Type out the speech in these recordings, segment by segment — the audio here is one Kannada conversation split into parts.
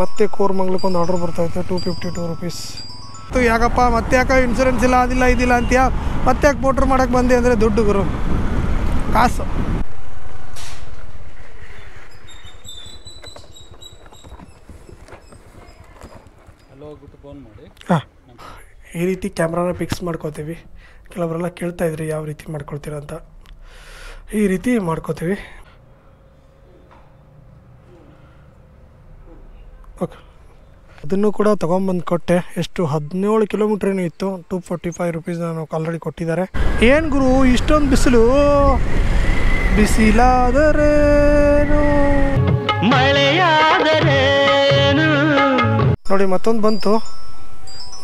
ಮತ್ತೆ ಕೋರ್ಮಂಗ್ಲಕ್ಕೆ ಒಂದು ಆರ್ಡರ್ ಬರ್ತೈತೆ 252 ರೂಪೀಸ್. ಯಾಕಪ್ಪ ಮತ್ತೆ ಯಾಕೆ ಇನ್ಶೂರೆನ್ಸ್ ಇಲ್ಲ ಅದಿಲ್ಲ ಇದಿಲ್ಲ ಅಂತೀಯ, ಮತ್ತೆ ಯಾಕೆ ಮೋಟ್ರ್ ಮಾಡೋಕ್ಕೆ ಬಂದೆ ಅಂದರೆ ದುಡ್ಡು ಗುರು, ಕಾಸು. ಹಾಂ, ಈ ರೀತಿ ಕ್ಯಾಮ್ರಾನ ಫಿಕ್ಸ್ ಮಾಡ್ಕೋತೀವಿ. ಕೆಲವರೆಲ್ಲ ಕೇಳ್ತಾಯಿದ್ರಿ ಯಾವ ರೀತಿ ಮಾಡ್ಕೊಳ್ತೀರ ಅಂತ. ಈ ರೀತಿ ಮಾಡ್ಕೋತೀವಿ. ಓಕೆ, ಅದನ್ನು ಕೂಡ ತೊಗೊಂಬಂದು ಕೊಟ್ಟೆ. ಎಷ್ಟು 17 ಕಿಲೋಮೀಟ್ರ್ ಏನೂ ಇತ್ತು. 245 ರೂಪೀಸ್ ನಾನು ಆಲ್ರೆಡಿ ಕೊಟ್ಟಿದ್ದಾರೆ. ಏನು ಗುರು ಇಷ್ಟೊಂದು ಬಿಸಿಲು, ಬಿಸಿಲಾದರೇನು ಮಳೆಯಾದರೇನು. ನೋಡಿ ಮತ್ತೊಂದು ಬಂತು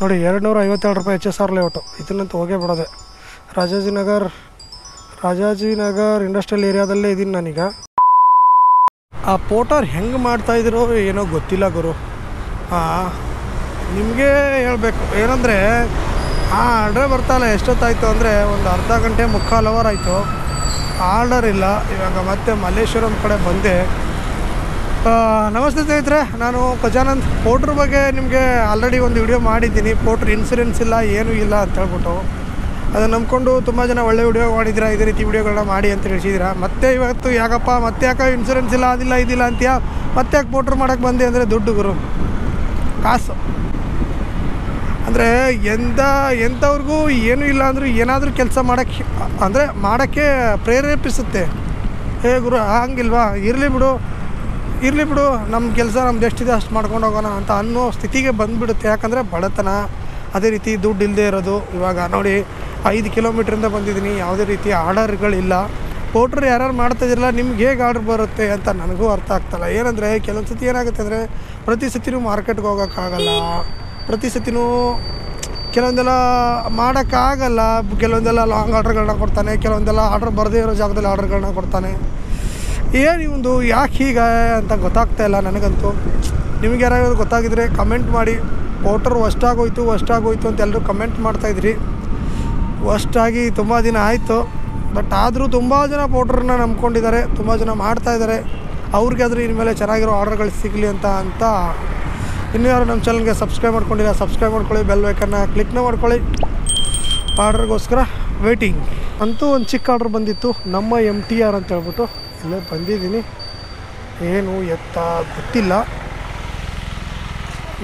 ನೋಡಿ, 252 ರೂಪಾಯಿ HSR ಲೇಔಟು. ಇದನ್ನಂತೂ ಹೋಗೇ ಬಿಡೋದೆ. ರಾಜಾಜಿನಗರ್ ಇಂಡಸ್ಟ್ರಿಯಲ್ ಏರಿಯಾದಲ್ಲೇ ಇದ್ದೀನಿ ನಾನೀಗ. ಆ ಪೋಟರ್ ಹೆಂಗೆ ಮಾಡ್ತಾಯಿದ್ರು ಏನೋ ಗೊತ್ತಿಲ್ಲ ಗುರು. ನಿಮಗೆ ಹೇಳಬೇಕು ಏನಂದರೆ, ಆರ್ಡ್ರೇ ಬರ್ತಾಯಿಲ್ಲ. ಎಷ್ಟೊತ್ತಾಯಿತು ಅಂದರೆ ಒಂದು ಅರ್ಧ ಗಂಟೆ ಮುಕ್ಕಾಲು ಅವರ್ ಆಯಿತು, ಆರ್ಡರ್ ಇಲ್ಲ. ಇವಾಗ ಮತ್ತೆ ಮಲ್ಲೇಶ್ವರಂ ಕಡೆ ಬಂದೆ. ನಮಸ್ತೆ ಸ್ನೇಹಿತರೆ, ನಾನು ಗಜಾನಂದ್. ಪೋಟ್ರ್ ಬಗ್ಗೆ ನಿಮಗೆ ಆಲ್ರೆಡಿ ಒಂದು ವಿಡಿಯೋ ಮಾಡಿದ್ದೀನಿ. ಪೋಟ್ರ್ ಇನ್ಸೂರೆನ್ಸ್ ಇಲ್ಲ ಏನೂ ಇಲ್ಲ ಅಂತ ಹೇಳ್ಬಿಟ್ಟು ಅದನ್ನು ನಂಬ್ಕೊಂಡು ತುಂಬ ಜನ ಒಳ್ಳೆ ವಿಡಿಯೋ ಮಾಡಿದ್ದೀರಾ. ಇದೇ ರೀತಿ ವಿಡಿಯೋಗಳನ್ನ ಮಾಡಿ ಅಂತ ತಿಳಿಸಿದ್ದೀರಾ. ಮತ್ತೆ ಇವತ್ತು ಯಾಕಪ್ಪ ಮತ್ತೆ ಯಾಕೆ ಇನ್ಸೂರೆನ್ಸ್ ಇಲ್ಲ ಅದಿಲ್ಲ ಇದಿಲ್ಲ ಅಂತೀಯ, ಮತ್ತೆ ಯಾಕೆ ಪೋಟ್ರ್ ಮಾಡೋಕ್ಕೆ ಬಂದೆ ಅಂದರೆ ದುಡ್ಡು ಗುರು, ಕಾಸು. ಅಂದರೆ ಎಂಥವ್ರಿಗೂ ಏನೂ ಇಲ್ಲ ಅಂದರೂ ಏನಾದರೂ ಕೆಲಸ ಮಾಡೋಕ್ಕೆ ಪ್ರೇರೇಪಿಸುತ್ತೆ. ಹೇ ಗುರು ಹಂಗಿಲ್ವಾ, ಇರಲಿ ಬಿಡು ನಮ್ಮ ಕೆಲಸ ನಮ್ದು ಎಷ್ಟಿದೆ ಅಷ್ಟು ಮಾಡ್ಕೊಂಡು ಹೋಗೋಣ ಅಂತ ಅನ್ನೋ ಸ್ಥಿತಿಗೆ ಬಂದುಬಿಡುತ್ತೆ. ಯಾಕಂದರೆ ಬಡತನ, ಅದೇ ರೀತಿ ದುಡ್ಡು ಇಲ್ಲದೆ ಇರೋದು. ಇವಾಗ ನೋಡಿ 5 ಕಿಲೋಮೀಟ್ರಿಂದ ಬಂದಿದ್ದೀನಿ, ಯಾವುದೇ ರೀತಿ ಆರ್ಡರ್ಗಳಿಲ್ಲ. ಪೋಟ್ರ್ ಯಾರು ಮಾಡ್ತಾಯಿದ್ರಲ್ಲ, ನಿಮ್ಗೆ ಹೇಗೆ ಆರ್ಡ್ರ್ ಬರುತ್ತೆ ಅಂತ ನನಗೂ ಅರ್ಥ ಆಗ್ತಾಯಿಲ್ಲ. ಏನಂದರೆ ಕೆಲವೊಂದು ಸತಿ ಏನಾಗುತ್ತೆ ಅಂದರೆ, ಪ್ರತಿ ಸತಿನೂ ಮಾರ್ಕೆಟ್ಗೆ ಹೋಗೋಕ್ಕಾಗಲ್ಲ, ಪ್ರತಿ ಸತಿನೂ ಕೆಲವೊಂದೆಲ್ಲ ಮಾಡೋಕ್ಕಾಗಲ್ಲ. ಕೆಲವೊಂದೆಲ್ಲ ಲಾಂಗ್ ಆರ್ಡ್ರ್ಗಳನ್ನ ಕೊಡ್ತಾನೆ, ಕೆಲವೊಂದೆಲ್ಲ ಆರ್ಡ್ರ್ ಬರದೇ ಇರೋ ಜಾಗದಲ್ಲಿ ಆರ್ಡ್ರ್ಗಳನ್ನ ಕೊಡ್ತಾನೆ. ಏನು ಯಾಕೆ ಹೀಗೆ ಅಂತ ಗೊತ್ತಾಗ್ತಾಯಿಲ್ಲ ನನಗಂತೂ. ನಿಮಗೆ ಯಾರಾದರೂ ಗೊತ್ತಾಗಿದ್ದರೆ ಕಮೆಂಟ್ ಮಾಡಿ. ಪೋಟ್ರ್ ಅಷ್ಟಾಗೋಯ್ತು ಅಂತ ಎಲ್ಲರೂ ಕಮೆಂಟ್ ಮಾಡ್ತಾಯಿದ್ರಿ. ಅಷ್ಟಾಗಿ ತುಂಬ ದಿನ ಆಯಿತು. ಬಟ್ ಆದರೂ ತುಂಬ ಜನ ಪೋಟ್ರನ್ನ ನಂಬ್ಕೊಂಡಿದ್ದಾರೆ, ತುಂಬ ಜನ ಮಾಡ್ತಾಯಿದ್ದಾರೆ. ಅವ್ರಿಗಾದರೂ ಇನ್ಮೇಲೆ ಚೆನ್ನಾಗಿರೋ ಆರ್ಡರ್ಗಳು ಸಿಗಲಿ ಅಂತ ಇನ್ನೂ ಯಾರು ನಮ್ಮ ಚಾನಲ್ಗೆ ಸಬ್ಸ್ಕ್ರೈಬ್ ಮಾಡ್ಕೊಂಡಿಲ್ಲ, ಸಬ್ಸ್ಕ್ರೈಬ್ ಮಾಡ್ಕೊಳ್ಳಿ, ಬೆಲ್ ಐಕನ್ನ ಕ್ಲಿಕ್ನ ಮಾಡ್ಕೊಳ್ಳಿ. ಆರ್ಡರ್ಗೋಸ್ಕರ ವೇಟಿಂಗ್. ಅಂತೂ ಒಂದು ಚಿಕ್ಕ ಆರ್ಡ್ರ್ ಬಂದಿತ್ತು, ನಮ್ಮ MTR ಅಂತ ಹೇಳ್ಬಿಟ್ಟು. ಇಲ್ಲೇ ಬಂದಿದ್ದೀನಿ, ಏನು ಎತ್ತ ಗೊತ್ತಿಲ್ಲ.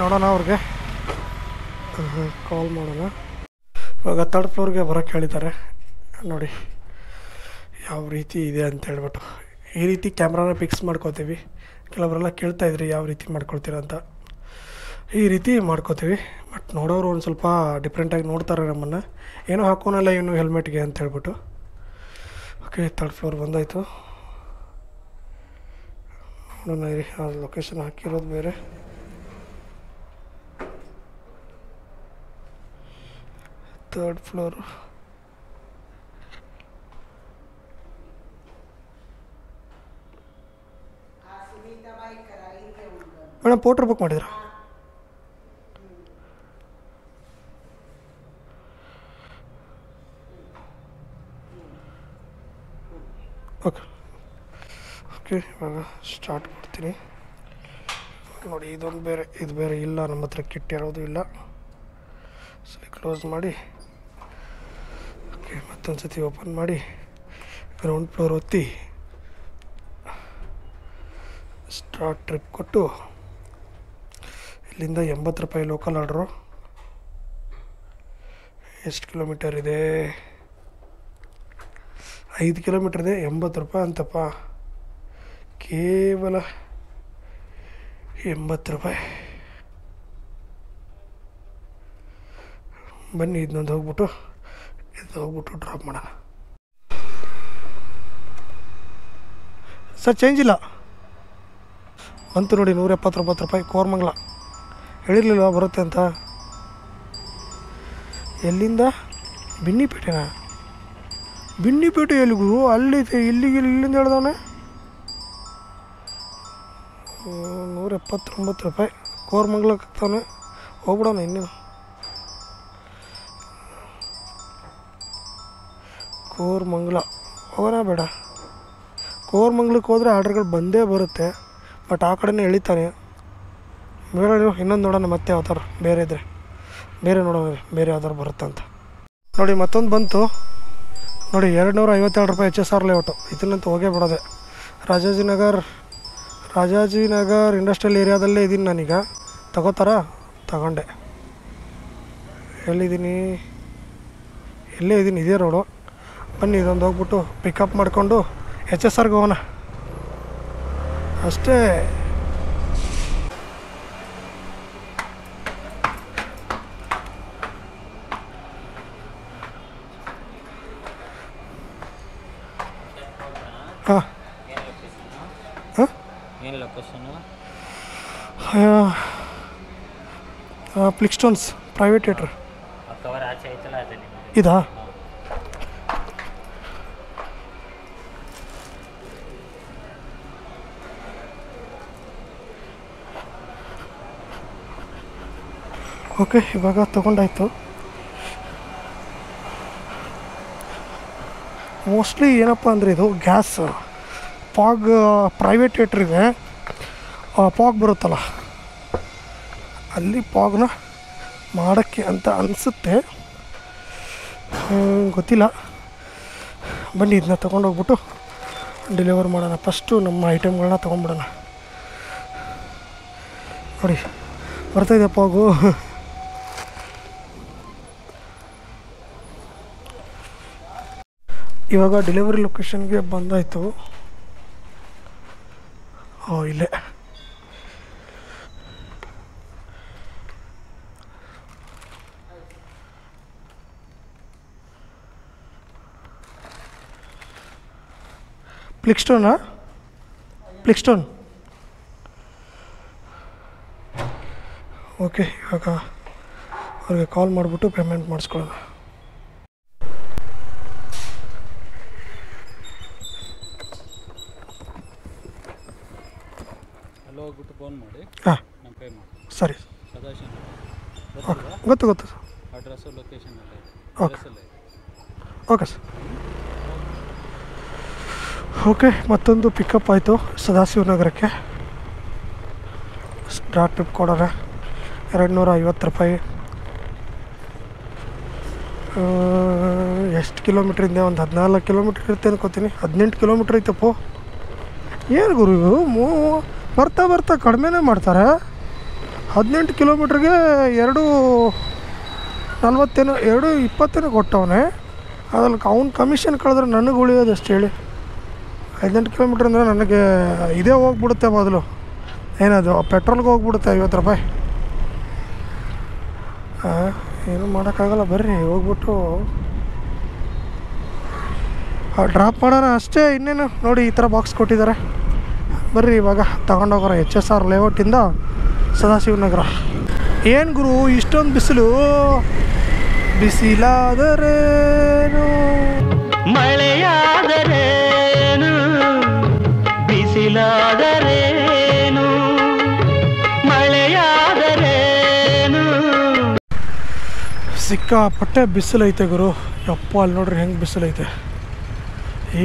ನೋಡೋಣ, ಅವ್ರಿಗೆ ಕಾಲ್ ಮಾಡೋಣ. ಇವಾಗ 3rd ಫ್ಲೋರ್ಗೆ ಬರೋಕ್ಕೆ ಹೇಳಿದ್ದಾರೆ. ನೋಡಿ ಯಾವ ರೀತಿ ಇದೆ ಅಂತ ಹೇಳ್ಬಿಟ್ಟು. ಈ ರೀತಿ ಕ್ಯಾಮ್ರಾನ ಫಿಕ್ಸ್ ಮಾಡ್ಕೋತೀವಿ. ಕೆಲವರೆಲ್ಲ ಕೇಳ್ತಾಯಿದ್ರಿ ಯಾವ ರೀತಿ ಮಾಡ್ಕೊಳ್ತೀರ ಅಂತ. ಈ ರೀತಿ ಮಾಡ್ಕೋತೀವಿ. ಬಟ್ ನೋಡೋರು ಒಂದು ಸ್ವಲ್ಪ ಡಿಫ್ರೆಂಟಾಗಿ ನೋಡ್ತಾರೆ ನಮ್ಮನ್ನು, ಏನೋ ಹಾಕೋನಲ್ಲ ಇವನು ಹೆಲ್ಮೆಟ್ಗೆ ಅಂತ ಹೇಳ್ಬಿಟ್ಟು. ಓಕೆ, 3rd ಫ್ಲೋರ್ ಬಂದಾಯಿತು. ನೋಡೋಣ ಇರಿ, ಆ ಲೊಕೇಶನ್ ಹಾಕಿರೋದು ಬೇರೆ. Third floor. Madam porter book ಮಾಡಿದ್ರ? ಓಕೆ, ಇವಾಗ ಸ್ಟಾರ್ಟ್ ಮಾಡ್ತೀನಿ. ನೋಡಿ ಇದು ಬೇರೆ ಇಲ್ಲ, ನಮ್ಮ ಹತ್ರ ಕಿಟ್ ಇರೋದು ಇಲ್ಲ. ಸರಿ, ಕ್ಲೋಸ್ ಮಾಡಿ. ಓಕೆ, ಮತ್ತೊಂದು ಸತಿ ಓಪನ್ ಮಾಡಿ ಗ್ರೌಂಡ್ ಫ್ಲೋರ್ ಒತ್ತಿ ಸ್ಟಾರ್ಟ್ ಟ್ರಿಪ್ ಕೊಟ್ಟು, ಇಲ್ಲಿಂದ 80 ರೂಪಾಯಿ ಲೋಕಲ್ ಆರ್ಡ್ರು. ಎಷ್ಟು ಕಿಲೋಮೀಟರ್ ಇದೆ? 5 ಕಿಲೋಮೀಟರ್ ಇದೆ, 80 ರೂಪಾಯಿ ಅಂತಪ್ಪ. ಕೇವಲ 80 ರೂಪಾಯಿ. ಬನ್ನಿ ಇದನ್ನೊಂದು ಹೋಗ್ಬಿಟ್ಟು ಡ್ರಾಪ್ ಮಾಡೋಣ. ಸರ್ ಚೇಂಜ್ ಇಲ್ಲ ಅಂತೂ ನೋಡಿ. 179 ರೂಪಾಯಿ ಕೋರ್ಮಂಗ್ಲ. ಹೇಳಿರ್ಲಿಲ್ವ ಬರುತ್ತೆ ಅಂತ. ಎಲ್ಲಿಂದ? ಬಿನ್ನಿಪೇಟೆನಾ? ಬಿನ್ನಿಪೇಟೆ ಎಲ್ಲಿಗೂ? ಇಲ್ಲಿಂದ ಹೇಳ್ದವನೆ. 179 ರೂಪಾಯಿ ಕೋರ್ಮಂಗ್ಲಕ್ಕೆ ಆಗ್ತಾನೆ. ಹೋಗ್ಬಿಡೋಣ ಇನ್ನೇನು. ಕೋರ್ಮಂಗ್ಲ ಹೋಗೋಣ ಬೇಡ? ಕೋರ್ಮಂಗ್ಲಕ್ಕೆ ಹೋದರೆ ಆರ್ಡ್ರ್ಗಳು ಬಂದೇ ಬರುತ್ತೆ. ಬಟ್ ಆ ಕಡೆನೇ ಎಳಿತಾನೆ. ಬೇರೆ ಇನ್ನೊಂದು ನೋಡೋಣ ಮತ್ತೆ ಯಾವ್ದಾರು ಬೇರೆ ಇದ್ದರೆ ಬೇರೆ ನೋಡೋಣ ಬೇರೆ ಯಾವ್ದಾರು ಬರುತ್ತಂತ. ನೋಡಿ ಮತ್ತೊಂದು ಬಂತು ನೋಡಿ, 257 ರೂಪಾಯಿ HSR ಲೇಔಟು. ಇದನ್ನಂತೂ ಹೋಗೇ ಬಿಡೋದೆ. ರಾಜಾಜಿನಗರ್ ಇಂಡಸ್ಟ್ರಿಯಲ್ ಏರಿಯಾದಲ್ಲೇ ಇದ್ದೀನಿ ನಾನೀಗ. ತಗೋತಾರಾ? ತಗೊಂಡೆ. ಎಲ್ಲಿದ್ದೀನಿ? ಇಲ್ಲೇ ಇದ್ದೀನಿ, ಇದೇ ರೋಡು. ಬನ್ನಿ ಇದೊಂದು ಹೋಗ್ಬಿಟ್ಟು ಪಿಕಪ್ ಮಾಡಿಕೊಂಡು HSRಗೆ ಹೋಗೋಣ ಅಷ್ಟೇ. ಹಾಂ ಪ್ಲಿಕ್ಸ್ಟೋನ್ಸ್ ಪ್ರೈವೇಟ್ ಥಿಯೇಟ್ರ್ ಇದಾ? ಓಕೆ, ಇವಾಗ ತೊಗೊಂಡಾಯ್ತು. ಮೋಸ್ಟ್ಲಿ ಏನಪ್ಪ ಅಂದರೆ ಇದು ಗ್ಯಾಸ್ ಪಾಗ್ ಪ್ರೈವೇಟ್ ಥಿಯೇಟ್ರಿಗೆ ಪಾಗ್ ಬರುತ್ತಲ್ಲ, ಅಲ್ಲಿ ಪಾಗ್ನ ಮಾಡೋಕ್ಕೆ ಅಂತ ಅನಿಸುತ್ತೆ, ಗೊತ್ತಿಲ್ಲ. ಬನ್ನಿ ಇದನ್ನ ತೊಗೊಂಡೋಗ್ಬಿಟ್ಟು ಡೆಲಿವರ್ ಮಾಡೋಣ. ಫಸ್ಟು ನಮ್ಮ ಐಟಮ್ಗಳನ್ನ ತೊಗೊಂಡ್ಬಿಡೋಣ. ನೋಡಿ ಬರ್ತಾಯಿದೆ ಪಾಗು. ಇವಾಗ ಡೆಲಿವರಿ ಲೊಕೇಶನ್ಗೆ ಬಂದಾಯಿತು. ಇಲ್ಲೇ ಪ್ಲಿಕ್ಸ್ಟೋನ್. ಓಕೆ, ಇವಾಗ ಅವ್ರಿಗೆ ಕಾಲ್ ಮಾಡಿಬಿಟ್ಟು ಪೇಮೆಂಟ್ ಮಾಡಿಸ್ಕೊಳ್ಳೋಣ. ಹೋಗ್ಬಿಟ್ಟು ಫೋನ್ ಮಾಡಿ. ಹಾಂ, ನಾನು ಪೇ ಮಾಡಿ. ಸರಿ. ಓಕೆ, ಗೊತ್ತು ಸರ್. ಅಡ್ರೆಸ್ಸು ಲೊಕೇಶನ್ ಎಲ್ಲ ಇದೆ. Okay sir. ಓಕೆ, ಮತ್ತೊಂದು ಪಿಕಪ್ ಆಯಿತು ಸದಾಶಿವನಗರಕ್ಕೆ. ಸ್ಟಾರ್ಟ್ ಟ್ರಿಪ್ ಕೊಡೋಣ. 250 ರೂಪಾಯಿ. ಎಷ್ಟು ಕಿಲೋಮೀಟ್ರಿಂದ? ಒಂದು 14 ಕಿಲೋಮೀಟ್ರ್ ಇರುತ್ತೆ ಅನ್ಕೋತೀನಿ. 18 ಕಿಲೋಮೀಟ್ರ್ ಐತಪ್ಪ. ಏನು ಗುರು ಬರ್ತಾ ಕಡಿಮೆನೇ ಮಾಡ್ತಾರೆ. 18 ಕಿಲೋಮೀಟ್ರಿಗೆ 2:20 ಕೊಟ್ಟವನೇ. ಅದ್ರಲ್ಲಿ ಅವ್ನು ಕಮಿಷನ್ ಕಳೆದ್ರೆ ನನಗೆ ಉಳಿಯೋದು ಎಷ್ಟು ಹೇಳಿ? 18 ಕಿಲೋಮೀಟ್ರ್ ಅಂದರೆ ನನಗೆ ಇದೇ ಹೋಗ್ಬಿಡುತ್ತೆ ಮೊದಲು. ಏನದು ಪೆಟ್ರೋಲ್ಗೆ ಹೋಗ್ಬಿಡುತ್ತೆ 50 ರೂಪಾಯಿ. ಏನೂ ಮಾಡೋಕ್ಕಾಗಲ್ಲ. ಬರ್ರಿ ಹೋಗ್ಬಿಟ್ಟು ಡ್ರಾಪ್ ಮಾಡೋಣ ಅಷ್ಟೇ. ಇನ್ನೇನು ನೋಡಿ, ಈ ಥರ ಬಾಕ್ಸ್ ಕೊಟ್ಟಿದ್ದಾರೆ. ಬರ್ರಿ ಇವಾಗ ತಗೊಂಡೋಗೋರ HSR ಲೇಔಟಿಂದ ಸದಾಶಿವನಗರ. ಏನು ಗುರು ಇಷ್ಟೊಂದು ಬಿಸಿಲು? ಬಿಸಿಲಾದರೇನು ಮಳೆಯಾದರೇನು, ಬಿಸಿಲಾದರೇನು, ಮಳೆಯಾದರೇನು. ಸಿಕ್ಕಾಪಟ್ಟೆ ಬಿಸಿಲೈತೆ ಗುರು. ಯಪ್ಪ, ಅಲ್ಲಿ ನೋಡ್ರಿ ಹೆಂಗೆ ಬಿಸಿಲೈತೆ. ಈ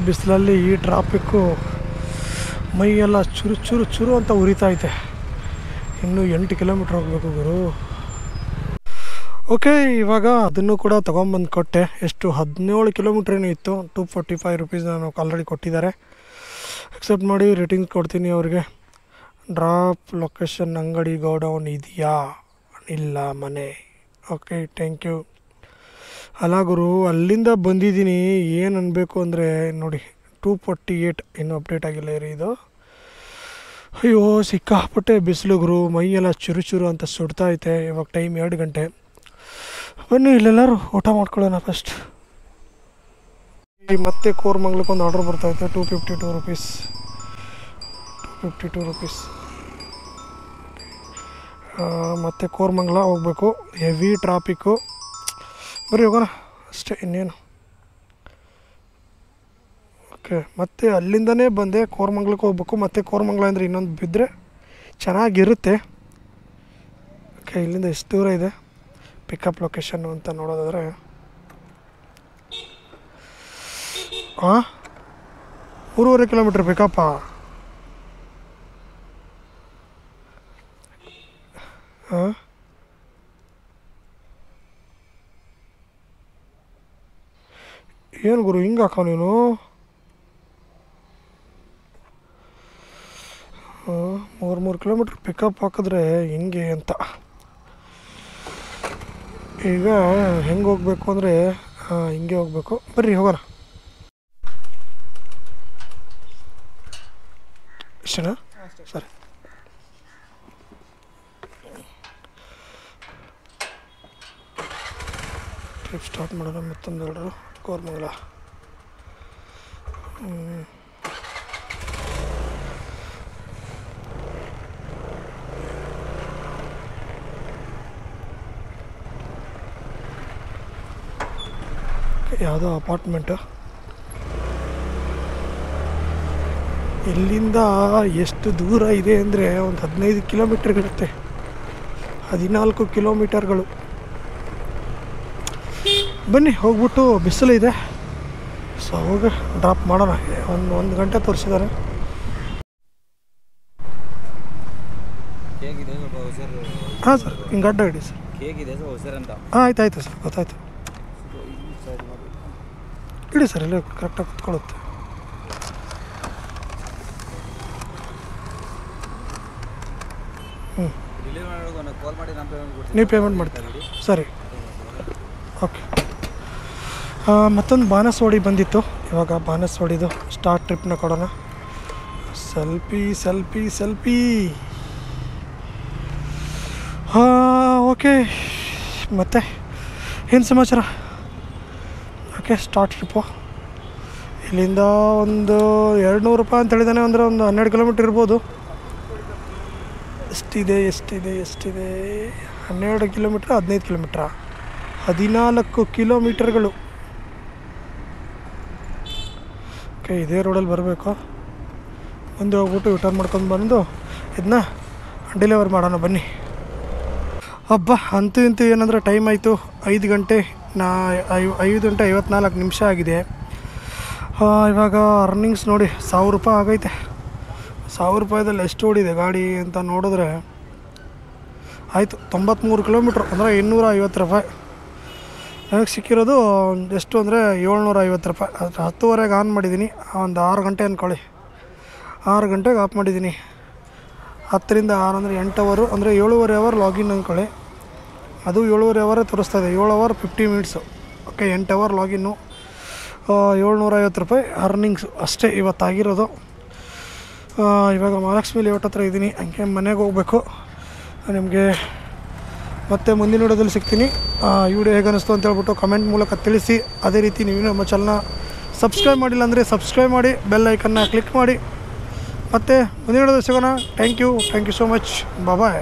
ಬಿಸಿಲಲ್ಲಿ ಈ ಟ್ರಾಫಿಕ್ಕು ಮೈಯೆಲ್ಲ ಚುರು ಅಂತ ಉರಿತೈತೆ. ಇನ್ನೂ 8 ಕಿಲೋಮೀಟ್ರ್ ಹೋಗಬೇಕು ಗುರು. ಓಕೆ, ಇವಾಗ ಅದನ್ನು ಕೂಡ ತೊಗೊಂಬಂದು ಕೊಟ್ಟೆ. ಎಷ್ಟು 17 ಕಿಲೋಮೀಟ್ರ್ ಏನೋ ಇತ್ತು. 245 ರುಪೀಸ್ ನಾನು ಆಲ್ರೆಡಿ ಕೊಟ್ಟಿದ್ದಾರೆ. ಅಕ್ಸೆಪ್ಟ್ ಮಾಡಿ ರೇಟಿಂಗ್ಸ್ ಕೊಡ್ತೀನಿ ಅವ್ರಿಗೆ. ಡ್ರಾಪ್ ಲೊಕೇಶನ್ ಅಂಗಡಿ ಗೋಡೌನ್ ಇದೆಯಾ? ಇಲ್ಲ, ಮನೆ. Okay, thank you. ಅಲ್ಲ ಗುರು, ಅಲ್ಲಿಂದ ಬಂದಿದ್ದೀನಿ. ಏನು ಅನ್ಬೇಕು ಅಂದರೆ ನೋಡಿ 248 ಇನ್ನೂ ಅಪ್ಡೇಟ್ ಆಗಿಲ್ಲ ರೀ ಇದು. ಅಯ್ಯೋ ಸಿಕ್ಕಾಪಟ್ಟೆ ಬಿಸಿಲು ಗುರು. ಮೈಯೆಲ್ಲ ಚುರು ಅಂತ ಸುಡ್ತಾ ಐತೆ. ಇವಾಗ ಟೈಮ್ 2 ಗಂಟೆ. ಬನ್ನಿ ಇಲ್ಲೆಲ್ಲರೂ ಊಟ ಮಾಡ್ಕೊಳ್ಳೋಣ ಫಸ್ಟ್. ಮತ್ತೆ ಕೋರಮಂಗ್ಲಕ್ಕೆ ಒಂದು ಆರ್ಡ್ರ್ ಬರ್ತೈತೆ. 252 ರುಪೀಸ್. 252 ರುಪೀಸ್. ಮತ್ತು ಕೋರಮಂಗ್ಲ ಹೋಗ್ಬೇಕು. Heavy traffic. ಬರೀ ಹೋಗೋಣ ಅಷ್ಟೇ, ಇನ್ನೇನು. ಓಕೆ, ಮತ್ತೆ ಅಲ್ಲಿಂದನೇ ಬಂದೆ ಕೋರಮಂಗ್ಲಕ್ಕೆ ಹೋಗ್ಬೇಕು. ಮತ್ತು ಕೋರಮಂಗ್ಲ ಅಂದರೆ ಇನ್ನೊಂದು ಬಿದ್ದರೆ ಚೆನ್ನಾಗಿರುತ್ತೆ. ಓಕೆ, ಇಲ್ಲಿಂದ ಎಷ್ಟು ದೂರ ಇದೆ ಪಿಕಪ್ ಲೊಕೇಶನ್ನು ಅಂತ ನೋಡೋದಾದರೆ 3.5 ಕಿಲೋಮೀಟ್ರ್ ಪಿಕಪ್ಪಾ? ಹಾಂ ಏನು ಗುರು ಹಿಂಗೆ ಹಾಕೋ ನೀನು? 3 ಕಿಲೋಮೀಟ್ರ್ ಪಿಕಪ್ ಹಾಕಿದ್ರೆ ಹಿಂಗೆ ಅಂತ. ಈಗ ಹೆಂಗೆ ಹೋಗ್ಬೇಕು ಅಂದರೆ ಹಿಂಗೆ ಹೋಗ್ಬೇಕು. ಬರ್ರಿ ಹೋಗೋಣ. ಇಷ್ಟನಾ? ಸರಿ. ಟ್ರಿಪ್ ಸ್ಟಾರ್ಟ್ ಮಾಡೋಣ. ಮತ್ತೊಂದು ಹೇಳಿದ್ರು ಕೋರಮಂಗಲ. ಯಾವುದೋ ಅಪಾರ್ಟ್ಮೆಂಟು. ಇಲ್ಲಿಂದ ಎಷ್ಟು ದೂರ ಇದೆ ಅಂದರೆ ಒಂದು 15 ಕಿಲೋಮೀಟರ್ಗಳಿರುತ್ತೆ. 14 ಕಿಲೋಮೀಟರ್ಗಳು. ಬನ್ನಿ ಹೋಗ್ಬಿಟ್ಟು ಬಿಸಿಲು ಇದೆ, ಸೊ ಹೋಗಿ ಡ್ರಾಪ್ ಮಾಡೋಣ. ಒಂದು ಗಂಟೆ ತೋರಿಸಿದ್ದಾರೆ. ಹೇಗಿದೆ ಸರ್? ಹಾಂ ಸರ್, ಹಿಂಗೆ ಅಡ್ಡ ಇಡಿ ಸರ್. ಹೇಗಿದೆ ಸರ್ ಅಂತ? ಹಾಂ ಆಯ್ತು ಸರ್, ಗೊತ್ತಾಯ್ತು. ಇಡಿ ಸರ್, ಎಲ್ಲ ಕರೆಕ್ಟಾಗಿ ಕುತ್ಕೊಳ್ಳುತ್ತೆ. ಕಾಲ್ ಮಾಡಿ ನೀವು ಪೇಮೆಂಟ್ ಮಾಡ್ತೀರಾ? ಸರಿ, ಓಕೆ. ಮತ್ತೊಂದು ಬಾನಸವಾಡಿ ಬಂದಿತ್ತು. ಇವಾಗ ಬಾನಸವಾಡಿದು ಸ್ಟಾರ್ಟ್ ಟ್ರಿಪ್ನ ಕೊಡೋಣ. ಸೆಲ್ಫಿ. ಓಕೆ, ಮತ್ತೆ ಏನು ಸಮಾಚಾರ? Okay, start trip. ಇಲ್ಲಿಂದ ಒಂದು 200 ರೂಪಾಯಿ ಅಂತ ಹೇಳಿದಾನೆ. ಅಂದರೆ ಒಂದು 12 ಕಿಲೋಮೀಟ್ರ್ ಇರ್ಬೋದು. ಎಷ್ಟಿದೆ 12 ಕಿಲೋಮೀಟ್ರ್, 15 ಕಿಲೋಮೀಟ್ರಾ? 14 ಕಿಲೋಮೀಟರ್ಗಳು. ಓಕೆ, ಇದೇ ರೋಡಲ್ಲಿ ಬರಬೇಕು. ಮುಂದೆ ಹೋಗ್ಬಿಟ್ಟು ರಿಟರ್ನ್ ಮಾಡ್ಕೊಂಡು ಬಂದು ಇದನ್ನ ಡೆಲಿವರ್ ಮಾಡೋಣ. ಬನ್ನಿ. ಹಬ್ಬ ಅಂತೂ ಇಂತೂ ಏನಂದರೆ ಟೈಮ್ ಆಯಿತು 5 ಗಂಟೆ 54 ನಿಮಿಷ ಆಗಿದೆ. ಇವಾಗ ಅರ್ನಿಂಗ್ಸ್ ನೋಡಿ 1000 ರೂಪಾಯಿ ಆಗೈತೆ. 1000 ರೂಪಾಯಿದಲ್ಲಿ ಎಷ್ಟು ಓಡಿದೆ ಗಾಡಿ ಅಂತ ನೋಡಿದ್ರೆ ಆಯಿತು 93 ಕಿಲೋಮೀಟ್ರ್, ಅಂದರೆ 250 ರೂಪಾಯಿ. ನನಗೆ ಸಿಕ್ಕಿರೋದು ಎಷ್ಟು ಅಂದರೆ 750 ರೂಪಾಯಿ. 10:30ಗೆ ಆನ್ ಮಾಡಿದ್ದೀನಿ. ಒಂದು 6 ಗಂಟೆ ಅಂದ್ಕೊಳ್ಳಿ. 6 ಗಂಟೆಗೆ ಆಫ್ ಮಾಡಿದ್ದೀನಿ. 10ರಿಂದ 6 ಅಂದರೆ 8 ಅವರು, ಅಂದರೆ 7.5 ಅವರ್ ಲಾಗಿನ್ ಅಂದ್ಕೊಳ್ಳಿ. ಅದು 7.5 ಅವರೇ ತೋರಿಸ್ತಾಯಿದೆ. 7 ಅವರ್ 50 ಮಿನಿಟ್ಸು. Okay, 8 hour ಲಾಗಿನ್ನು. 750 ರೂಪಾಯಿ ಅರ್ನಿಂಗ್ಸು ಅಷ್ಟೇ ಇವತ್ತಾಗಿರೋದು. ಇವಾಗ ಮಹಾಲಕ್ಷ್ಮಿ ಲೇಔಟ್ ಹತ್ರ ಇದ್ದೀನಿ. ಹಂಗೆ ಮನೆಗೆ ಹೋಗಬೇಕು. ನಿಮಗೆ ಮತ್ತೆ ಮುಂದಿನ ವಿಡಿಯೋದಲ್ಲಿ ಸಿಗ್ತೀನಿ. ಈ ವಿಡಿಯೋ ಹೇಗೆ ಅನ್ನಿಸ್ತು ಅಂತ ಹೇಳ್ಬಿಟ್ಟು ಕಮೆಂಟ್ ಮೂಲಕ ತಿಳಿಸಿ. ಅದೇ ರೀತಿ ನೀವು ನಮ್ಮ ಚಾನಲ್ನ ಸಬ್ಸ್ಕ್ರೈಬ್ ಮಾಡಿಲ್ಲ ಅಂದರೆ ಸಬ್ಸ್ಕ್ರೈಬ್ ಮಾಡಿ, ಬೆಲ್ ಐಕನ್ನ ಕ್ಲಿಕ್ ಮಾಡಿ. ಮತ್ತು ಮುಂದಿನ ವಿಡಿಯೋದಲ್ಲಿ ಸಿಗೋಣ. Thank you so much. Bye.